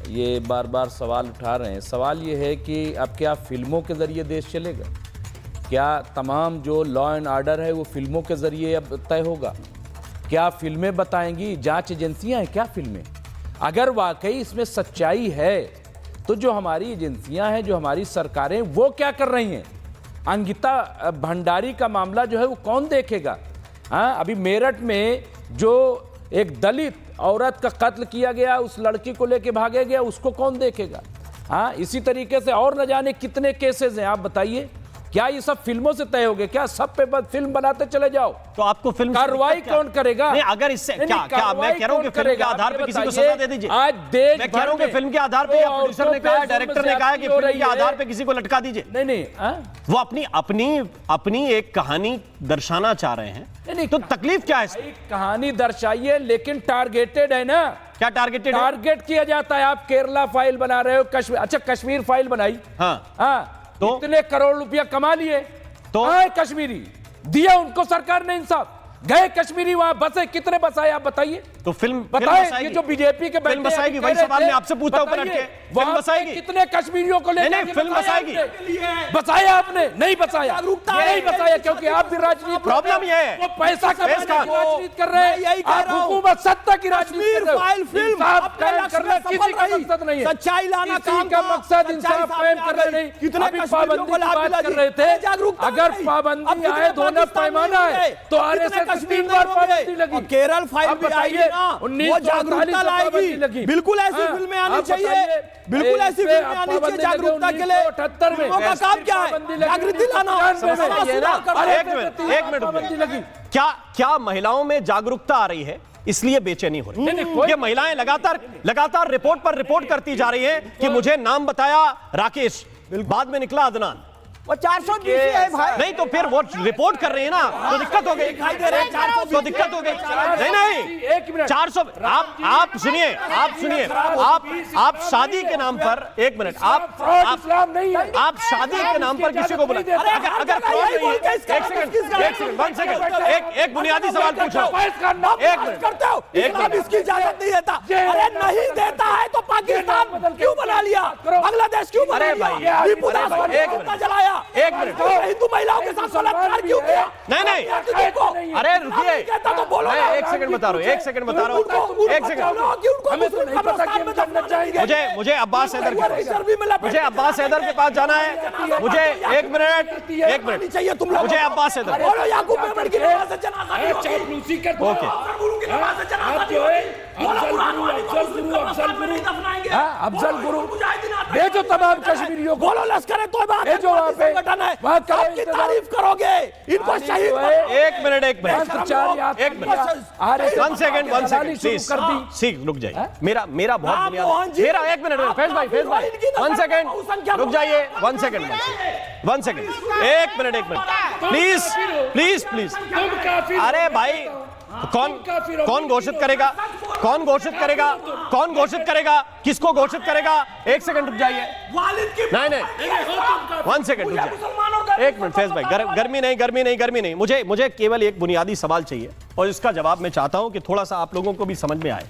ये बार बार सवाल उठा रहे हैं। सवाल ये है कि अब क्या फिल्मों के ज़रिए देश चलेगा? क्या तमाम जो लॉ एंड आर्डर है वो फिल्मों के ज़रिए अब तय होगा? क्या फिल्में बताएंगी? जांच एजेंसियां हैं क्या फिल्में? अगर वाकई इसमें सच्चाई है तो जो हमारी एजेंसियां हैं, जो हमारी सरकारें, वो क्या कर रही हैं? अंकिता भंडारी का मामला जो है वो कौन देखेगा? हाँ, अभी मेरठ में जो एक दलित औरत का कत्ल किया गया, उस लड़की को लेके भागे गया, उसको कौन देखेगा? हाँ, इसी तरीके से और न जाने कितने केसेस हैं। आप बताइए, क्या ये सब फिल्मों से तय हो गए? क्या सब पे बस फिल्म बनाते चले जाओ? तो आपको फिल्म कार्रवाई कौन करेगा? नहीं, अगर इससे क्या मैं कह रहा हूं कि फिल्म के आधार पे किसी को सजा दे दीजिए। आज देश मैं कह रहा हूं कि फिल्म के आधार पे, या प्रोड्यूसर ने कहा, डायरेक्टर ने कहा कि फिल्म के आधार पे किसी को लटका दीजिए। नहीं, वो अपनी एक कहानी दर्शाना चाह रहे हैं, तो तकलीफ क्या है? कहानी दर्शाइए, लेकिन टारगेटेड है ना। क्या टारगेटेड? टारगेट किया जाता है। आप केरला फाइल बना रहे हो, कश्मीर, अच्छा कश्मीर फाइल बनाई, हाँ, तो इतने करोड़ रुपया कमा लिए, तो कश्मीरी दिया उनको सरकार ने इंसाफ, गए कश्मीरी वहां बसे, कितने बसाए आप बताइए? तो फिल्म बताइए, ये जो बीजेपी के फिल्म बसाएगी, वही सवाल मैं आपसे पूछता हूं पलट के, फिल्म बसाएगी? कितने कश्मीरियों को लेकर नहीं, फिल्म बसाएगी? बसाया आपने? नहीं बसाया, नहीं बसाया, क्योंकि आप भी राजनीति, प्रॉब्लम ये है वो पैसा कमाने की राजनीति कर रहे हैं, आप हुकूमत सत्ता की राजनीति कर रहे हो। फिल्म कायम करना किसी का मकसद नहीं है, सच्चाई लाना किसी का मकसद इंसाफ कायम कर रहे नहीं। कितने अभी पाबंदी की बात कर रहे थे, अगर पाबंदी आए, दोनों पैमाना है, तो RSS 3 बार पाबंदी लगी। केरल फाइल भी आएगी ना, वो जागरूकता लाएगी। बिल्कुल ऐसी फिल्में आनी चाहिए, बिल्कुल ऐसी फिल्में आनी चाहिए जागरूकता के लिए। 78 में का काम क्या है? जागृति लाना। एक मिनट, क्या महिलाओं में जागरूकता आ रही है इसलिए बेचैनी हो रही है? ये महिलाएं लगातार रिपोर्ट पर रिपोर्ट करती जा रही है कि मुझे नाम बताया राकेश, बाद में निकला अदनान। वो 420 है भाई। नहीं तो फिर वो रिपोर्ट कर रही है ना, तो दिक्कत हो गई, तो दिक्कत हो गई। नहीं 400। आप सुनिए, आप शादी के नाम पर, एक मिनट, आप शादी के नाम पर किसी को बुला, अगर फ्रॉड नहीं है, एक सेकंड, एक बुनियादी सवाल पूछ रहा हूं, एक मिनट, इसकी इजाजत नहीं देता। अरे नहीं देता है तो पाकिस्तान क्यों बना लिया? बांग्लादेश क्यों बना लिया? जलाया, एक मिनट, हिंदू महिलाओं के साथ बलात्कार क्यों किया? नहीं, अरे रुकिए, एक सेकंड बता रहा हूँ, एक सेकंड। मुझे अब्बास हैदर के पास जाना है, मुझे एक मिनट चाहिए तुम लोग, मुझे अब्बास हैदर, याकूब मेमन की नमाज़ से जनाज़ा ओके, अफजल गुरु भेजो तमाम कश्मीरियों को, बोलो लश्कर तोयबा भेजो वहाँ पे, वहाँ आपकी तारीफ करोगे इनको शहीद। एक मिनट वन सेकंड प्लीज रुक जाइए। मेरा बहुत बुनियादी, मेरा एक मिनट फैज भाई वन सेकंड रुक जाइए, वन सेकंड एक मिनट प्लीज। अरे भाई कौन घोषित करेगा, किसको घोषित करेगा? एक सेकंड रुक जाइए, नहीं वन सेकंड रुक जाइए, एक मिनट फैज भाई। गर्मी नहीं, मुझे केवल एक बुनियादी सवाल चाहिए और इसका जवाब मैं चाहता हूं कि थोड़ा सा आप लोगों को भी समझ में आए।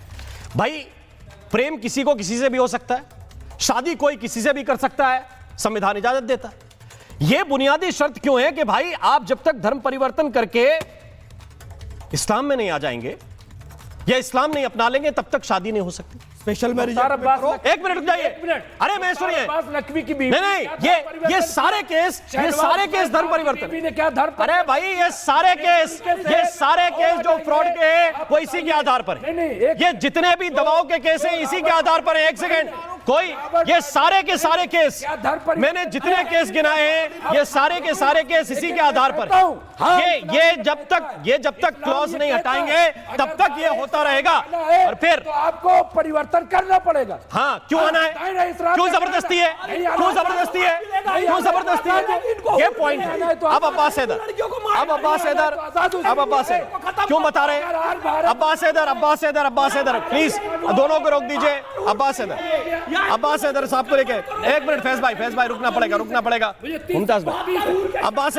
भाई प्रेम किसी को किसी से भी हो सकता है, शादी कोई किसी से भी कर सकता है, संविधान इजाजत देता है। यह बुनियादी शर्त क्यों है कि भाई आप जब तक धर्म परिवर्तन करके इस्लाम में नहीं आ जाएंगे या इस्लाम नहीं अपना लेंगे तब तक शादी नहीं हो सकती। स्पेशल मैरिज एक मिनट रुक जाइए, अरे मैं सुनिए, नहीं ये सारे केस धर्म परिवर्तन, अरे भाई ये सारे केस जो फ्रॉड के हैं वो इसी के आधार पर है। ये जितने भी दबाव के केस हैं इसी के आधार पर है। एक सेकंड, कोई ये सारे के सारे केस, मैंने जितने केस गिनाए हैं ये सारे के सारे केस इसी के आधार पर। ये जब तक क्लॉज नहीं हटाएंगे तब तक ये होता रहेगा और फिर आपको परिवर्तन करना पड़ेगा। हाँ, क्यों आना है? क्यों जबरदस्ती है? ये पॉइंट है। अब अब्बास हैदर क्यों बता रहे हैं? अब्बास हैदर प्लीज दोनों को रोक दीजिए। अब्बास हैदर साहब को लेके एक मिनट, फैज भाई रुकना पड़ेगा। मुमताज भाई, अब्बास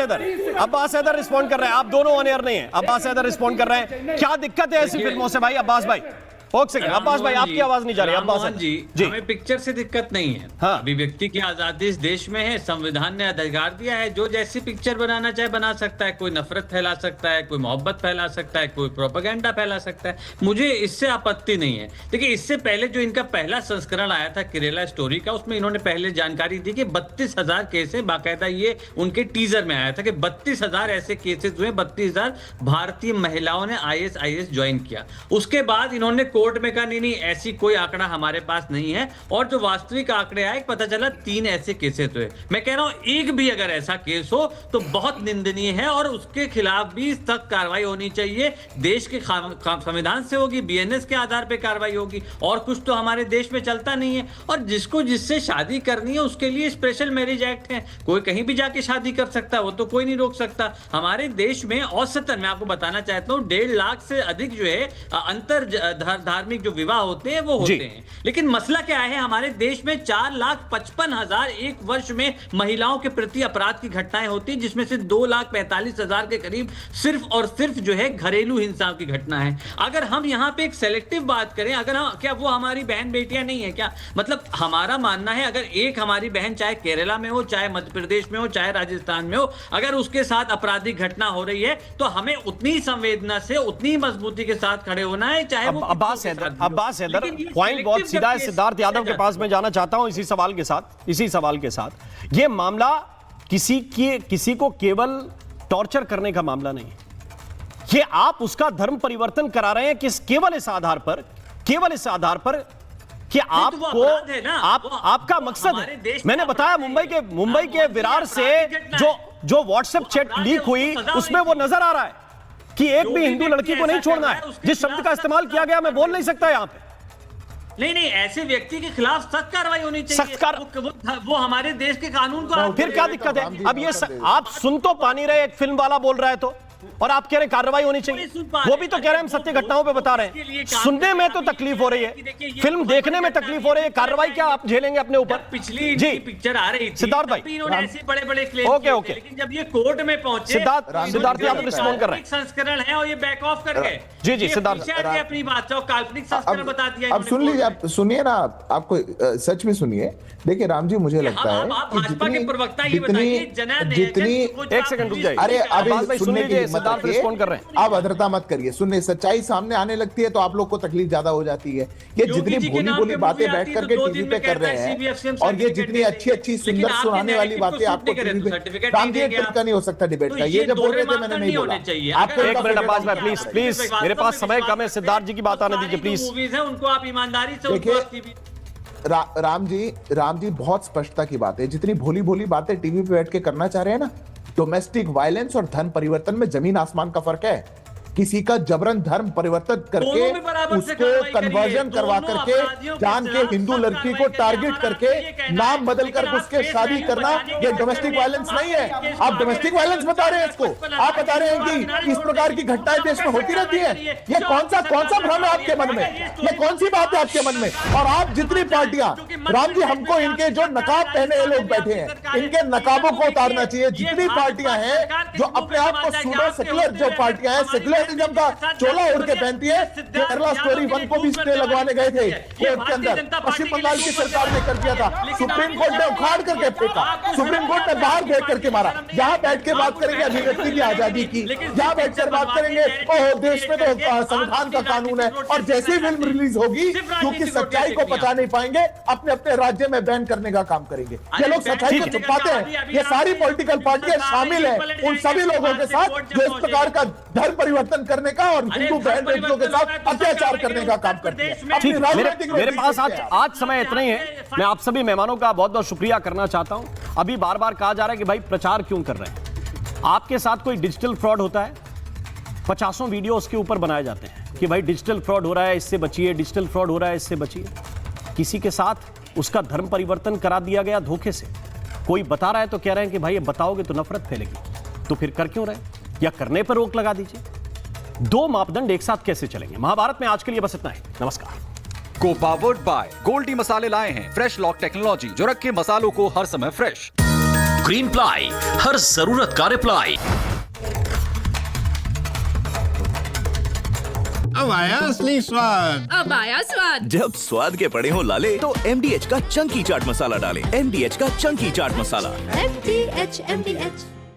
हैदर रिस्पॉन्ड कर रहे हैं, आप दोनों ऑन एयर नहीं है। अब्बास हैदर रिस्पॉन्ड कर रहे हैं, क्या दिक्कत है ऐसी फिल्मों से? भाई अब्बास भाई, अब्बास भाई आपकी आवाज नहीं जा रही। अब्बास जी, हमें पिक्चर से दिक्कत नहीं है। हाँ। अभिव्यक्ति की आजादी इस देश में है, संविधान ने अधिकार दिया है, जो जैसी पिक्चर बनाना चाहे बना सकता है। कोई नफरत फैला सकता है, कोई मोहब्बत फैला सकता है, कोई प्रोपेगेंडा फैला सकता है, मुझे इससे आपत्ति नहीं है। देखिए इससे पहले जो इनका पहला संस्करण आया था केरला स्टोरी का, उसमें इन्होंने पहले जानकारी दी कि 32,000 केस है। बाकायदा ये उनके टीजर में आया था कि 32,000 ऐसे केसेस हुए, 32,000 भारतीय महिलाओं ने ISIS ज्वाइन किया। उसके बाद इन्होंने कोर्ट में कहा नहीं ऐसी कोई आंकड़ा हमारे पास नहीं है, और जो वास्तविक आंकड़े आए पता चला 3 ऐसे केसेस हुए। मैं कह रहा हूं एक भी अगर ऐसा केस हो तो बहुत निंदनीय है और उसके खिलाफ भी सख्त कार्रवाई होनी चाहिए। देश के संविधान से होगी, BNS के आधार पर कार्रवाई होगी, और कुछ तो हमारे देश में चलता नहीं है। और जिसको जिससे शादी करनी है उसके लिए स्पेशल मैरिज एक्ट है, कोई कहीं भी जाके शादी कर सकता है, वो तो कोई नहीं रोक सकता। हमारे देश में औसतन मैं आपको बताना चाहता हूं 1.5 लाख से अधिक जो है अंतर धार्मिक जो विवाह होते हैं वो होते हैं। लेकिन मसला क्या है, हमारे देश में 4,55,000 एक वर्ष में महिलाओं के प्रति अपराध की घटनाएं होती हैं, जिसमें से 2,45,000 के करीब सिर्फ और सिर्फ जो है घरेलू हिंसा की घटना है। अगर हम यहाँ पे एक सेलेक्टिव बात करें, अगर हम क्या वो हमारी बहन बेटियां नहीं है क्या? मतलब हमारा मानना है अगर एक हमारी बहन चाहे केरला में हो, चाहे मध्य प्रदेश में हो, चाहे राजस्थान में हो, अगर उसके साथ आपराधिक घटना हो रही है तो हमें उतनी संवेदना से उतनी मजबूती के साथ खड़े होना है। चाहे वो अब्बास हैदर पॉइंट बहुत सीधा है। सिद्धार्थ यादव के पास मैं जाना चाहता हूं इसी सवाल के साथ। यह मामला किसी को केवल टॉर्चर करने का मामला नहीं है, ये आप उसका धर्म परिवर्तन करा रहे हैं किस केवल इस आधार पर कि आपको आपका मकसद है। मैंने बताया मुंबई के विरार से जो व्हाट्सएप चैट लीक हुई उसमें वो नजर आ रहा है कि एक भी हिंदू लड़की को नहीं छोड़ना है। जिस शब्द का इस्तेमाल किया गया मैं बोल नहीं सकता यहां पे। नहीं ऐसे व्यक्ति के खिलाफ सख्त कार्रवाई होनी चाहिए। वो हमारे देश के कानून को फिर क्या दिक्कत है? अब ये आप सुन तो पा नहीं रहे, एक फिल्म वाला बोल रहा है तो, और आप कह रहे कार्रवाई होनी चाहिए। वो भी तो कह रहे हैं हम सत्य घटनाओं पे बता रहे हैं। सुनने में तो तकलीफ हो रही है, फिल्म देखने में तकलीफ हो रही है, कार्रवाई क्या आप झेलेंगे अपने ऊपर? पिछली पिक्चर आ रही थी सिद्धार्थ भाई, इन्होंने ऐसे बड़े क्लेम ओके लेकिन जब ये कोर्ट में पहुंचे, सिद्धार्थ यादव रिस्पॉन्ड कर रहे हैं, संस्करण है और ये बैक ऑफ कर गए। जी सिद्धार्थ अपनी बात काल्पनिक संस्करण बता दिया। अब सुन लीजिए, आप सुनिए ना, आपको सच में सुनिए। देखिए राम जी, मुझे लगता है भाजपा के प्रवक्ता ये बताइए, जितनी एक सेकंड रुक जाइए। अरे अभी सुनने की मत सिद्धार्थ रखिए। रिस्पॉन्ड कर रहे हैं। आप अधरता मत करिए। सुनिए, सच्चाई सामने आने लगती है तो आप लोग को तकलीफ ज्यादा हो जाती है। ये जितनी भोली भोली बातें बैठ करके टीवी पे कर रहे हैं और ये जितनी अच्छी अच्छी सुंदर सुनाने वाली बातें आपको टीवी पे, राम जी एक मिनट का नहीं हो सकता डिबेट का। ये जो बोल रहे थे मैंने नहीं बोला। आपको 1 मिनट अब्बास भाई प्लीज प्लीज, मेरे पास समय कम है, सिद्धार्थ जी की बात आने दीजिए प्लीज। मूवीज है उनको आप ईमानदारी से देखिए राम जी बहुत स्पष्टता की बात है। जितनी भोली भोली बातें टीवी पे बैठ के करना चाह रहे हैं ना, डोमेस्टिक वायलेंस और धर्म परिवर्तन में जमीन आसमान का फर्क है। किसी का जबरन धर्म परिवर्तन करके उसको कन्वर्जन करवा करके जान के हिंदू लड़की को टारगेट करके नाम बदल कर उसके शादी करना, ये डोमेस्टिक वायलेंस नहीं है। आप डोमेस्टिक वायलेंस बता रहे हैं इसको। आप बता रहे हैं कि इस प्रकार की घटनाएं देश में होती रहती है। ये कौन सा भ्रम है आपके मन में? ये कौन सी बात है आपके मन में? और आप जितनी पार्टियां, राम जी हमको इनके जो नकाब पहने लोग बैठे हैं, इनके नकाबों को उतारना चाहिए। जितनी पार्टियां हैं जो अपने आप को सूडो सेक्युलर जो पार्टियां हैं, सेक्युलर का चोला उड़ के पहनती है, केरला स्टोरी 1 को भी स्टे लगवाने गए थे कोर्ट के अंदर, पश्चिम बंगाल की सरकार ने कर दिया था। सुप्रीम कोर्ट ने उखाड़ करके फेंका, सुप्रीम कोर्ट ने बाहर फेंक करके मारा। यहाँ बैठ के बात करेंगे अभिव्यक्ति की आजादी की, यहाँ बैठकर बात करेंगे ओह देश में तो संविधान का कानून है, और जैसी फिल्म रिलीज होगी क्योंकि सच्चाई को पचा नहीं पाएंगे, अपने अपने राज्य में बैन करने का काम करेंगे। ये लोग सच्चाई को छुपाते हैं। ये सारी पॉलिटिकल पार्टियां शामिल है उन सभी लोगों के साथ जो इस प्रकार का धर्म परिवर्तन करने का और हिंदू बहन बेटियों के साथ अत्याचार करने का काम करती है। ठीक, मेरे पास आज समय इतना ही है। मैं आप सभी मेहमानों का बहुत बहुत शुक्रिया करना चाहता हूं। अभी बार बार कहा जा रहा है कि भाई प्रचार क्यों कर रहे हैं? आपके साथ कोई डिजिटल फ्रॉड होता है, 50 वीडियो उसके ऊपर बनाए जाते हैं कि भाई डिजिटल फ्रॉड हो रहा है, इससे बचिए, डिजिटल फ्रॉड हो रहा है, इससे बचिए। किसी के साथ उसका धर्म परिवर्तन करा दिया गया धोखे से, कोई बता रहा है तो कह रहे हैं कि भाई ये बताओगे तो नफरत फैलेगी। तो फिर कर क्यों रहे? या करने पर रोक लगा दीजिए। दो मापदंड एक साथ कैसे चलेंगे? महाभारत में आज के लिए बस इतना ही। नमस्कार। को पावर्ड बाय गोल्डी मसाले लाए हैं फ्रेश लॉक टेक्नोलॉजी, जो रखे मसालों को हर समय फ्रेश। ग्रीन प्लाई, हर जरूरत का रिप्लाई। अब आया असली स्वाद। अब आया स्वाद। जब स्वाद के पड़े हो लाले तो MDH का चंकी चाट मसाला डालें। MDH का चंकी चाट मसाला। MDH